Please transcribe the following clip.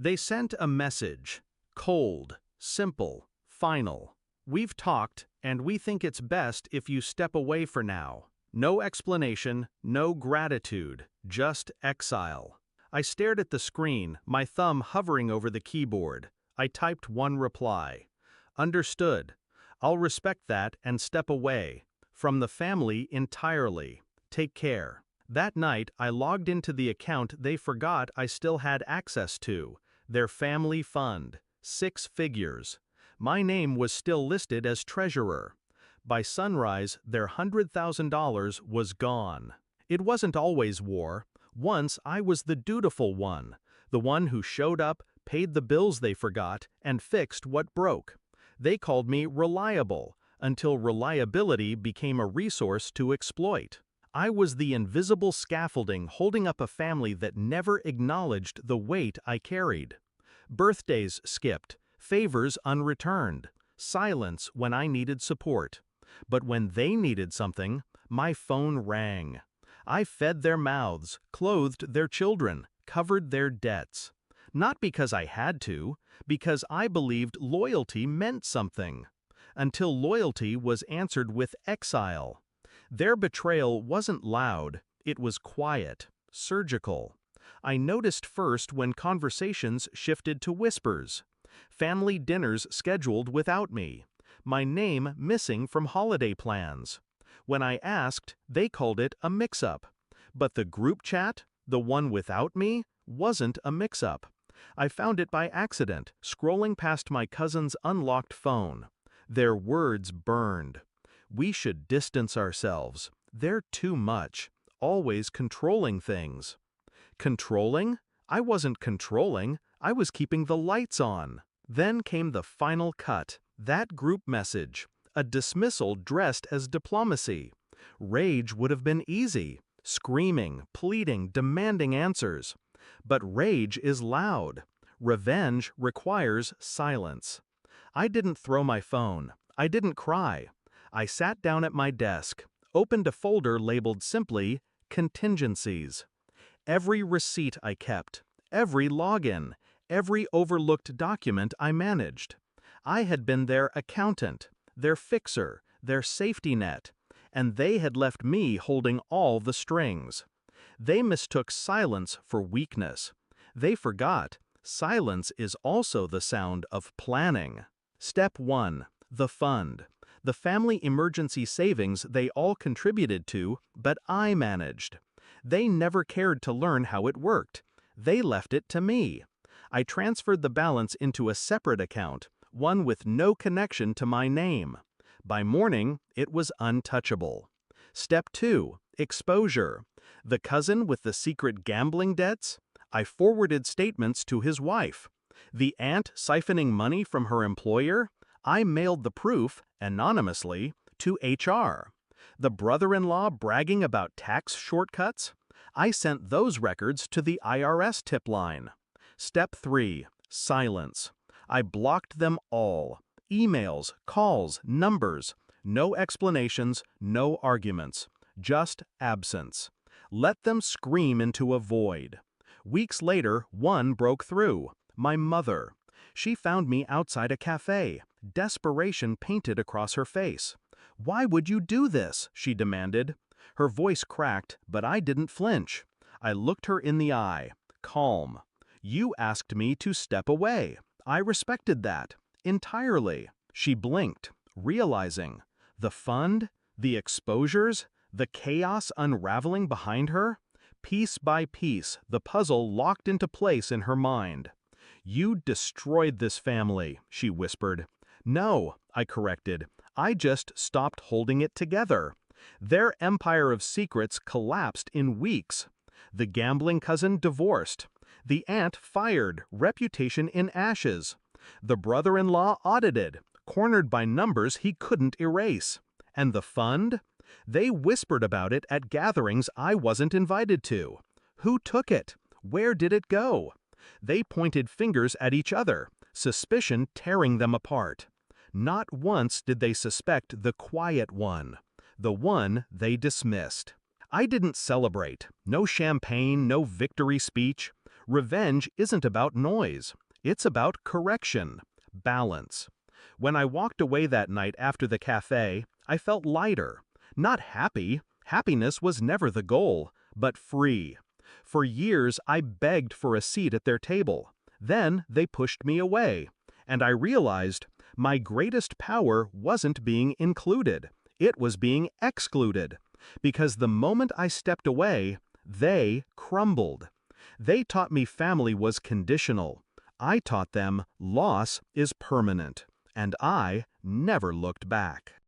They sent a message. Cold, simple, final. We've talked, and we think it's best if you step away for now. No explanation, no gratitude, just exile. I stared at the screen, my thumb hovering over the keyboard. I typed one reply. Understood. I'll respect that and step away. From the family entirely. Take care. That night, I logged into the account they forgot I still had access to. Their family fund. 6 figures. My name was still listed as treasurer. By sunrise, their $100,000 was gone. It wasn't always war. Once I was the dutiful one, the one who showed up, paid the bills they forgot, and fixed what broke. They called me reliable, until reliability became a resource to exploit. I was the invisible scaffolding holding up a family that never acknowledged the weight I carried. Birthdays skipped, favors unreturned, silence when I needed support. But when they needed something, my phone rang. I fed their mouths, clothed their children, covered their debts. Not because I had to, because I believed loyalty meant something. Until loyalty answered answered with exile. Their betrayal wasn't loud, it was quiet, surgical. I noticed first when conversations shifted to whispers. Family dinners scheduled without me. My name missing from holiday plans. When I asked, they called it a mix-up. But the group chat, the one without me, wasn't a mix-up. I found it by accident, scrolling past my cousin's unlocked phone. Their words burned. We should distance ourselves. They're too much, always controlling things. Controlling? I wasn't controlling, I was keeping the lights on. Then came the final cut, that group message, a dismissal dressed as diplomacy. Rage would have been easy, screaming, pleading, demanding answers. But rage is loud. Revenge requires silence. I didn't throw my phone. I didn't cry. I sat down at my desk, opened a folder labeled simply, Contingencies. Every receipt I kept, every login, every overlooked document I managed. I had been their accountant, their fixer, their safety net, and they had left me holding all the strings. They mistook silence for weakness. They forgot, silence is also the sound of planning. Step 1. The fund. The family emergency savings they all contributed to, but I managed. They never cared to learn how it worked. They left it to me. I transferred the balance into a separate account, one with no connection to my name. By morning, it was untouchable. Step 2. Exposure. The cousin with the secret gambling debts? I forwarded statements to his wife. The aunt siphoning money from her employer? I mailed the proof, anonymously, to HR. The brother-in-law bragging about tax shortcuts? I sent those records to the IRS tip line. Step 3. Silence. I blocked them all. Emails, calls, numbers. No explanations, no arguments. Just absence. Let them scream into a void. Weeks later, one broke through. My mother. She found me outside a cafe, desperation painted across her face. "Why would you do this?" she demanded. Her voice cracked, but I didn't flinch. I looked her in the eye, calm. "You asked me to step away. I respected that. Entirely." She blinked, realizing. The fund? The exposures? The chaos unraveling behind her? Piece by piece, the puzzle locked into place in her mind. "You destroyed this family," she whispered. "No," I corrected. "I just stopped holding it together." Their empire of secrets collapsed in weeks. The gambling cousin divorced. The aunt fired, reputation in ashes. The brother-in-law audited, cornered by numbers he couldn't erase. And the fund? They whispered about it at gatherings I wasn't invited to. Who took it? Where did it go? They pointed fingers at each other, suspicion tearing them apart. Not once did they suspect the quiet one, the one they dismissed. I didn't celebrate. No champagne, no victory speech. Revenge isn't about noise. It's about correction, balance. When I walked away that night after the cafe, I felt lighter. Not happy. Happiness was never the goal, but free. For years, I begged for a seat at their table. Then they pushed me away. And I realized my greatest power wasn't being included. It was being excluded. Because the moment I stepped away, they crumbled. They taught me family was conditional. I taught them loss is permanent. And I never looked back.